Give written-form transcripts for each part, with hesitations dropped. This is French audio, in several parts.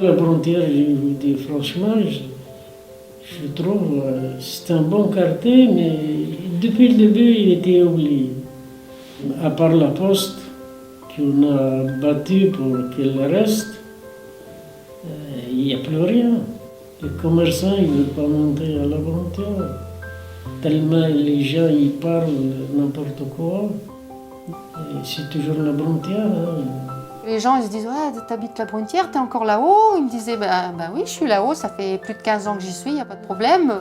La Bruntière, je vous dis franchement, je trouve c'est un bon quartier, mais depuis le début, il était oublié. À part la poste qu'on a battue pour qu'elle reste, il n'y a plus rien. Les commerçants, ils ne veulent pas monter à la Bruntière. Tellement les gens ils parlent n'importe quoi. Et c'est toujours la Bruntière. Les gens ils se disent ouais, t'habites la Bruntière, t'es encore là-haut. Ils me disaient bah oui, je suis là-haut, ça fait plus de 15 ans que j'y suis, il n'y a pas de problème.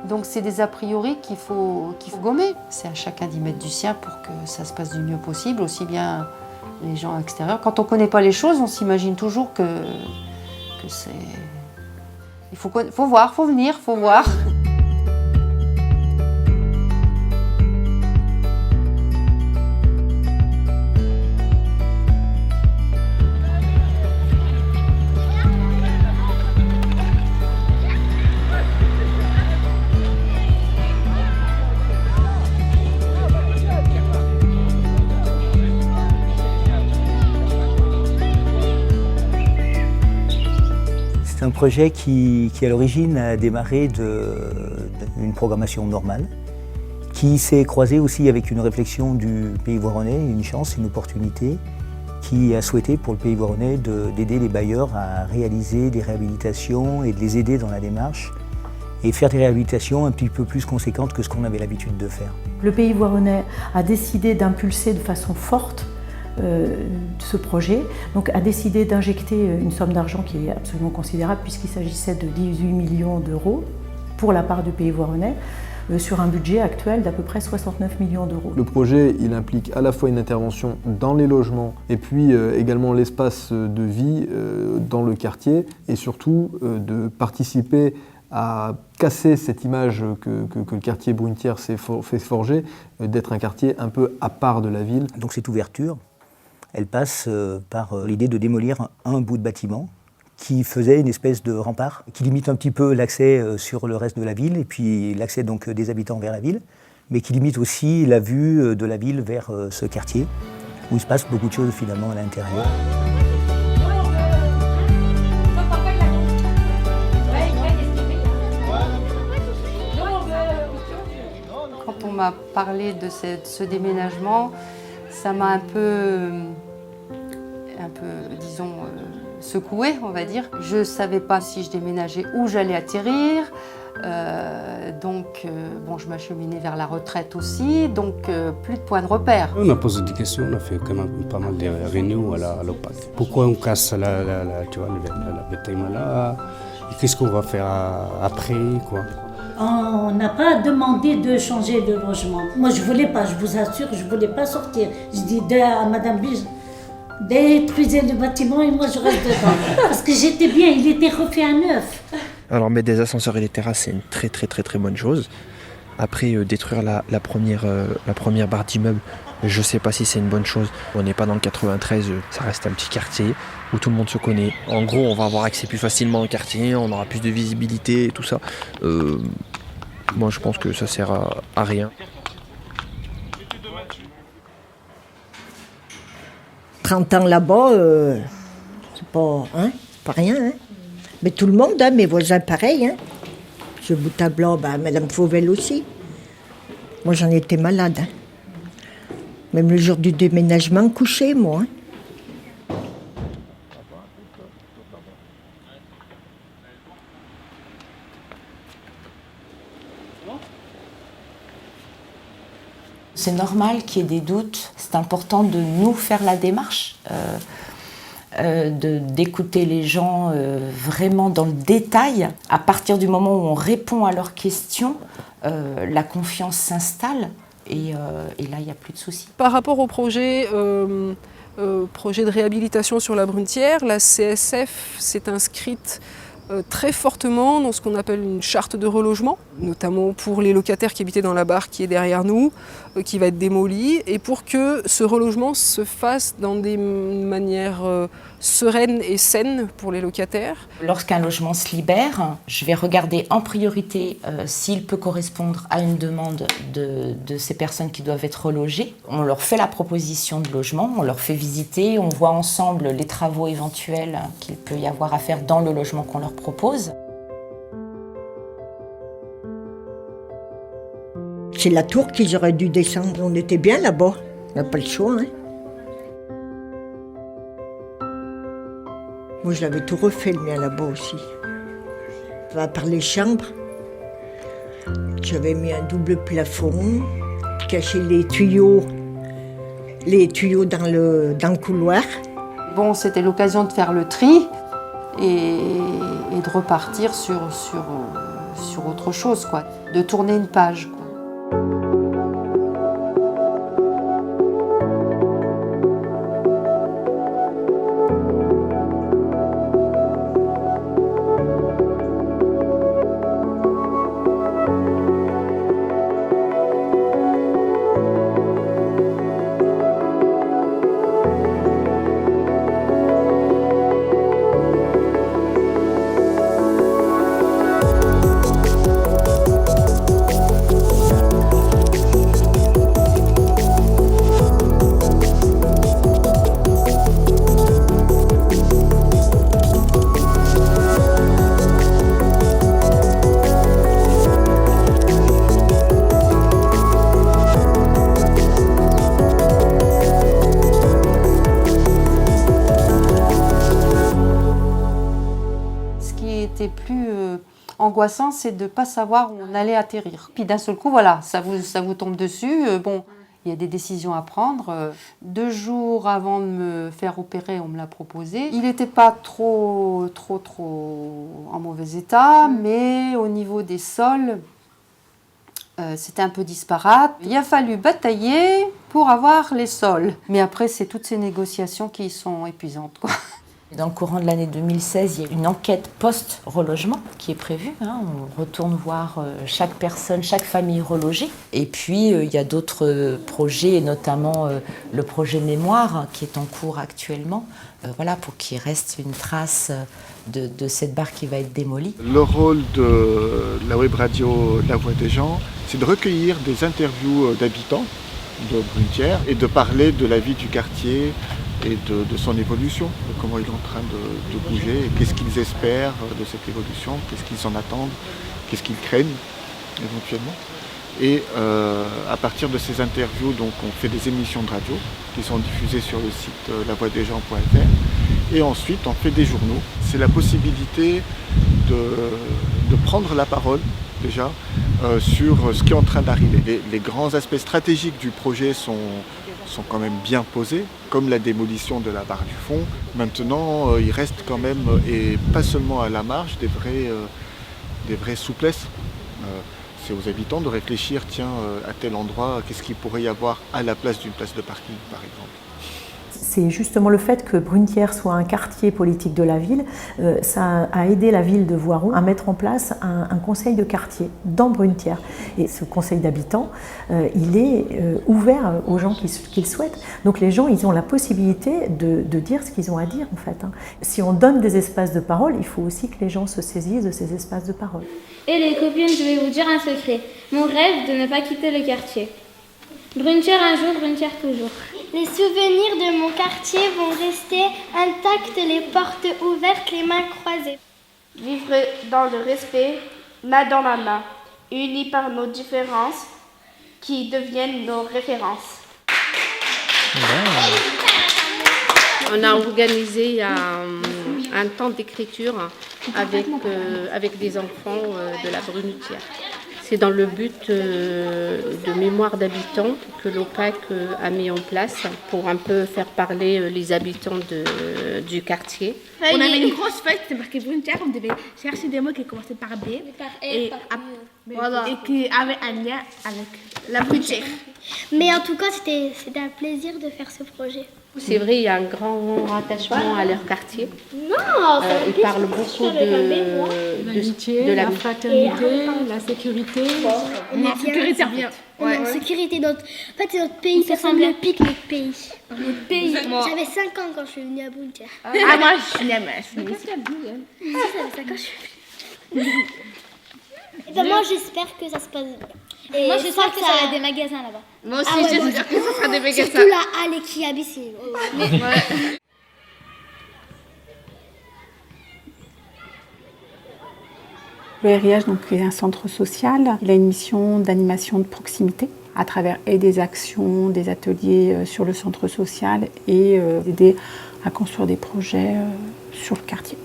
Donc c'est des a priori qu'il faut gommer. C'est à chacun d'y mettre du sien pour que ça se passe du mieux possible, aussi bien les gens extérieurs. Quand on ne connaît pas les choses, on s'imagine toujours que c'est... Il faut voir, faut venir, faut voir. C'est un projet qui à l'origine a démarré d'une programmation normale, qui s'est croisé aussi avec une réflexion du Pays Voironnais, une chance, une opportunité, qui a souhaité pour le Pays Voironnais d'aider les bailleurs à réaliser des réhabilitations et de les aider dans la démarche et faire des réhabilitations un petit peu plus conséquentes que ce qu'on avait l'habitude de faire. Le Pays Voironnais a décidé d'impulser de façon forte ce projet, donc a décidé d'injecter une somme d'argent qui est absolument considérable puisqu'il s'agissait de 18 millions d'euros pour la part du Pays Voironnais sur un budget actuel d'à peu près 69 millions d'euros. Le projet, il implique à la fois une intervention dans les logements et puis également l'espace de vie dans le quartier et surtout de participer à casser cette image que le quartier Bruntière s'est fait forger, d'être un quartier un peu à part de la ville. Donc cette ouverture, elle passe par l'idée de démolir un bout de bâtiment qui faisait une espèce de rempart, qui limite un petit peu l'accès sur le reste de la ville, et puis l'accès donc des habitants vers la ville, mais qui limite aussi la vue de la ville vers ce quartier, où il se passe beaucoup de choses finalement à l'intérieur. Quand on m'a parlé de ce déménagement, ça m'a un peu, disons, secouée, on va dire. Je ne savais pas si je déménageais où j'allais atterrir. Donc, je m'acheminais vers la retraite aussi, donc plus de points de repère. On a posé des questions, on a fait quand même pas mal de réunions à l'OPAC. Pourquoi on casse la bâtiment là? Et qu'est-ce qu'on va faire après, quoi? On n'a pas demandé de changer de logement. Moi, je voulais pas, je vous assure, je voulais pas sortir. Je dis à Madame Bige, détruisez le bâtiment et moi je reste dedans. Parce que j'étais bien, il était refait à neuf. Alors mettre des ascenseurs et des terrasses, c'est une très bonne chose. Après, détruire la première barre d'immeuble, je sais pas si c'est une bonne chose. On n'est pas dans le 93, ça reste un petit quartier où tout le monde se connaît. En gros, on va avoir accès plus facilement au quartier, on aura plus de visibilité et tout ça. Moi, je pense que ça sert à rien. 30 ans là-bas, c'est pas rien. Hein. Mais tout le monde, mes voisins, pareil. Hein. Ce bout à blanc, Madame Fauvel aussi. Moi, j'en étais malade. Hein. Même le jour du déménagement, couché, moi. Hein. C'est normal qu'il y ait des doutes. C'est important de nous faire la démarche, d'écouter les gens vraiment dans le détail. À partir du moment où on répond à leurs questions, la confiance s'installe et là, il n'y a plus de soucis. Par rapport au projet de réhabilitation sur la Bruntière, la CSF s'est inscrite très fortement dans ce qu'on appelle une charte de relogement, notamment pour les locataires qui habitaient dans la barre qui est derrière nous, qui va être démolie, et pour que ce relogement se fasse dans des manières sereine et saine pour les locataires. Lorsqu'un logement se libère, je vais regarder en priorité s'il peut correspondre à une demande de ces personnes qui doivent être relogées. On leur fait la proposition de logement, on leur fait visiter, on voit ensemble les travaux éventuels qu'il peut y avoir à faire dans le logement qu'on leur propose. C'est la tour qu'ils auraient dû descendre. On était bien là-bas. On n'a pas le choix, hein. Moi, je l'avais tout refait, le mien, là-bas aussi. À part les chambres, j'avais mis un double plafond, caché les tuyaux dans le couloir. Bon, c'était l'occasion de faire le tri et de repartir sur autre chose, quoi. De tourner une page, quoi. Plus angoissant, c'est de ne pas savoir où on allait atterrir. Puis d'un seul coup, voilà, ça vous tombe dessus. Bon, il y a des décisions à prendre. 2 jours avant de me faire opérer, on me l'a proposé. Il n'était pas trop en mauvais état, mais au niveau des sols, c'était un peu disparate. Il a fallu batailler pour avoir les sols. Mais après, c'est toutes ces négociations qui sont épuisantes, quoi. Dans le courant de l'année 2016, il y a une enquête post-relogement qui est prévue. On retourne voir chaque personne, chaque famille relogée. Et puis, il y a d'autres projets, et notamment le projet Mémoire qui est en cours actuellement, pour qu'il reste une trace de cette barre qui va être démolie. Le rôle de la web radio La Voix des gens, c'est de recueillir des interviews d'habitants de Brunetière et de parler de la vie du quartier et de son évolution, de comment il est en train de bouger, et qu'est-ce qu'ils espèrent de cette évolution, qu'est-ce qu'ils en attendent, qu'est-ce qu'ils craignent éventuellement. Et à partir de ces interviews, donc, on fait des émissions de radio qui sont diffusées sur le site lavoixdesgens.fr et ensuite on fait des journaux. C'est la possibilité de prendre la parole déjà sur ce qui est en train d'arriver. Les grands aspects stratégiques du projet sont quand même bien posés, comme la démolition de la barre du fond. Maintenant, il reste quand même, et pas seulement à la marge, des vraies souplesses. C'est aux habitants de réfléchir, tiens, à tel endroit, qu'est-ce qu'il pourrait y avoir à la place d'une place de parking, par exemple. C'est justement le fait que Brunetière soit un quartier politique de la ville, ça a aidé la ville de Voiron à mettre en place un conseil de quartier dans Brunetière. Et ce conseil d'habitants, il est ouvert aux gens qui le souhaitent. Donc les gens, ils ont la possibilité de dire ce qu'ils ont à dire en fait. Si on donne des espaces de parole, il faut aussi que les gens se saisissent de ces espaces de parole. Et les copines, je vais vous dire un secret. Mon rêve de ne pas quitter le quartier. Brunetière un jour, Brunetière toujours. Les souvenirs de mon quartier vont rester intacts, les portes ouvertes, les mains croisées. Vivre dans le respect, main dans la main, unis par nos différences qui deviennent nos références. On a organisé un temps d'écriture avec des enfants de la Brunetière. C'est dans le but de mémoire d'habitants que l'OPAC a mis en place pour un peu faire parler les habitants du quartier. On avait une grosse feuille, c'était marqué Brunetière, on devait chercher des mots qui commençaient par B et qui avaient un lien avec la Brunetière. Mais en tout cas, c'était un plaisir de faire ce projet. C'est vrai, il y a un grand rattachement à leur quartier. Non, ils parlent beaucoup de l'amitié, la fraternité, la sécurité. La sécurité revient. La sécurité, en fait, notre pays, ça ressemble à notre pays. Notre pays. J'avais 5 ans quand je suis venue à Brunetière. Ah, moi, je suis née à Metz. Ça fait 5 ans que je suis venue. Et ben moi, j'espère que ça se passe bien. Et moi, j'espère que ça va être des magasins là-bas. Moi aussi, j'espère que ça sera des magasins. Surtout la Halle qui habite ici. Le RIH donc, est un centre social. Il a une mission d'animation de proximité à travers et des actions, des ateliers sur le centre social et aider à construire des projets sur le quartier.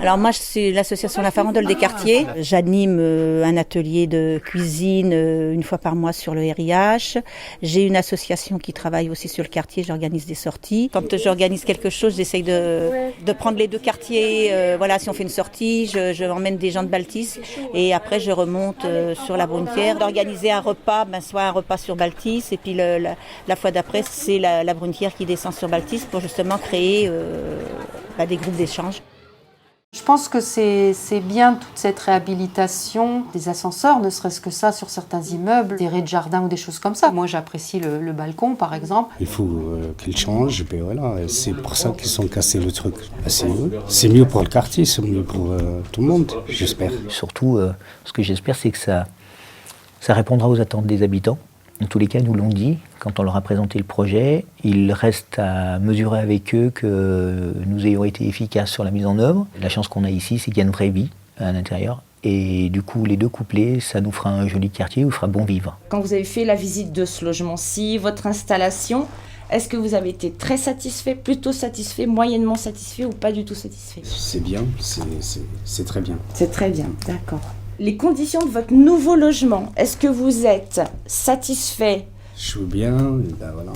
Alors moi, c'est l'association La Farandole des quartiers. J'anime un atelier de cuisine une fois par mois sur le RIH. J'ai une association qui travaille aussi sur le quartier, j'organise des sorties. Quand j'organise quelque chose, j'essaye de prendre les deux quartiers. Voilà, si on fait une sortie, je emmène des gens de Baltis et après je remonte sur la Brunetière. D'organiser un repas, soit un repas sur Baltis et puis la fois d'après, c'est la Brunetière qui descend sur Baltis pour justement créer des groupes d'échange. Je pense que c'est bien toute cette réhabilitation des ascenseurs, ne serait-ce que ça sur certains immeubles, des raies de jardin ou des choses comme ça. Moi j'apprécie le balcon par exemple. Il faut qu'ils changent, et voilà. C'est pour ça qu'ils ont cassé le truc. C'est mieux pour le quartier, c'est mieux pour tout le monde, j'espère. Surtout, ce que j'espère, c'est que ça répondra aux attentes des habitants. Dans tous les cas, nous l'ont dit, quand on leur a présenté le projet, il reste à mesurer avec eux que nous ayons été efficaces sur la mise en œuvre. La chance qu'on a ici, c'est qu'il y a une vraie vie à l'intérieur. Et du coup, les deux couplés, ça nous fera un joli quartier où il fera bon vivre. Quand vous avez fait la visite de ce logement-ci, votre installation, est-ce que vous avez été très satisfait, plutôt satisfait, moyennement satisfait ou pas du tout satisfait? C'est bien, c'est très bien. C'est très bien, d'accord. Les conditions de votre nouveau logement, est-ce que vous êtes satisfait? Je suis bien, voilà,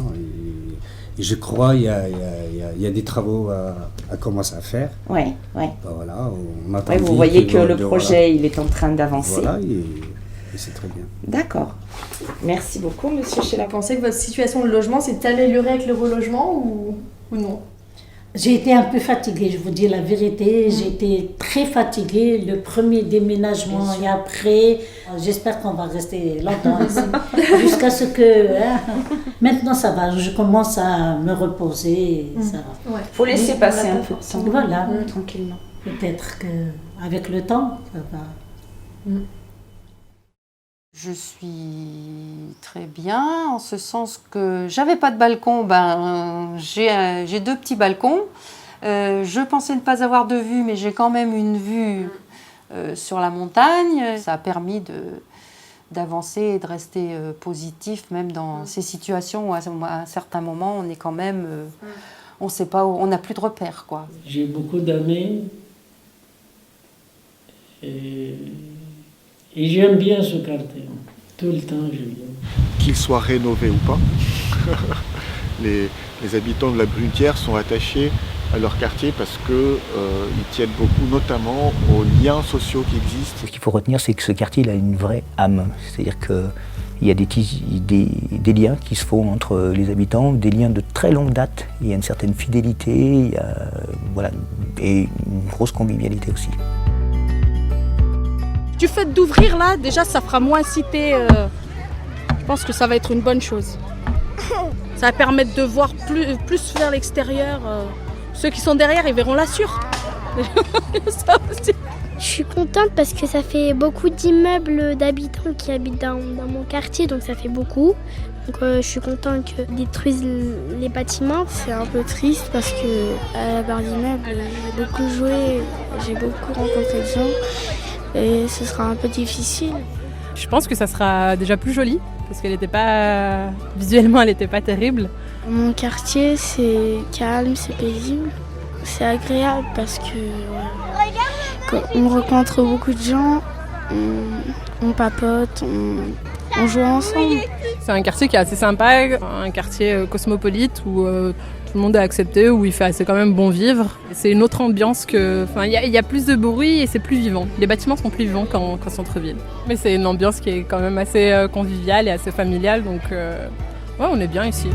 et je crois qu'il y a des travaux à commencer à faire. Ouais. Voilà, on attend vous voyez que le projet il est en train d'avancer. Voilà, et c'est très bien. D'accord. Merci beaucoup, monsieur Sheila. Vous pensez que votre situation de logement s'est améliorée avec le relogement ou non? J'ai été un peu fatiguée, je vous dis la vérité. J'ai été très fatiguée. Le premier déménagement et après, j'espère qu'on va rester longtemps ici. Jusqu'à ce que... Maintenant, ça va. Je commence à me reposer. Ça va. Faut laisser passer un peu de temps. Voilà. Tranquillement. Peut-être qu'avec le temps, ça va... Je suis très bien, en ce sens que j'avais pas de balcon, j'ai 2 petits balcons. Je pensais ne pas avoir de vue, mais j'ai quand même une vue sur la montagne. Ça a permis d'avancer et de rester positif, même dans ces situations où à un certain moment, on est quand même... on sait pas où, on n'a plus de repères, quoi. J'ai beaucoup d'amis et j'aime bien ce quartier. Tout le temps, je viens. Qu'il soit rénové ou pas, les habitants de la Brunetière sont attachés à leur quartier parce qu'ils tiennent beaucoup, notamment aux liens sociaux qui existent. Ce qu'il faut retenir, c'est que ce quartier il a une vraie âme. C'est-à-dire qu'il y a des liens qui se font entre les habitants, des liens de très longue date. Il y a une certaine fidélité, et une grosse convivialité aussi. Du fait d'ouvrir là, déjà ça fera moins citer. Je pense que ça va être une bonne chose. Ça va permettre de voir plus vers l'extérieur. Ceux qui sont derrière, ils verront la sûre. Ça aussi. Je suis contente parce que ça fait beaucoup d'immeubles d'habitants qui habitent dans mon quartier, donc ça fait beaucoup. Donc je suis contente qu'ils détruisent les bâtiments. C'est un peu triste parce que à la barre d'immeuble, j'ai beaucoup joué, j'ai beaucoup rencontré de gens. Et ce sera un peu difficile. Je pense que ça sera déjà plus joli, parce qu'elle n'était pas... Visuellement, elle n'était pas terrible. Mon quartier, c'est calme, c'est paisible. C'est agréable parce que on rencontre beaucoup de gens, on papote, on joue ensemble. C'est un quartier qui est assez sympa, un quartier cosmopolite où tout le monde est accepté, où il fait assez quand même bon vivre. C'est une autre ambiance que... il y a plus de bruit et c'est plus vivant. Les bâtiments sont plus vivants qu'en centre-ville. Mais c'est une ambiance qui est quand même assez conviviale et assez familiale, donc ouais, on est bien ici.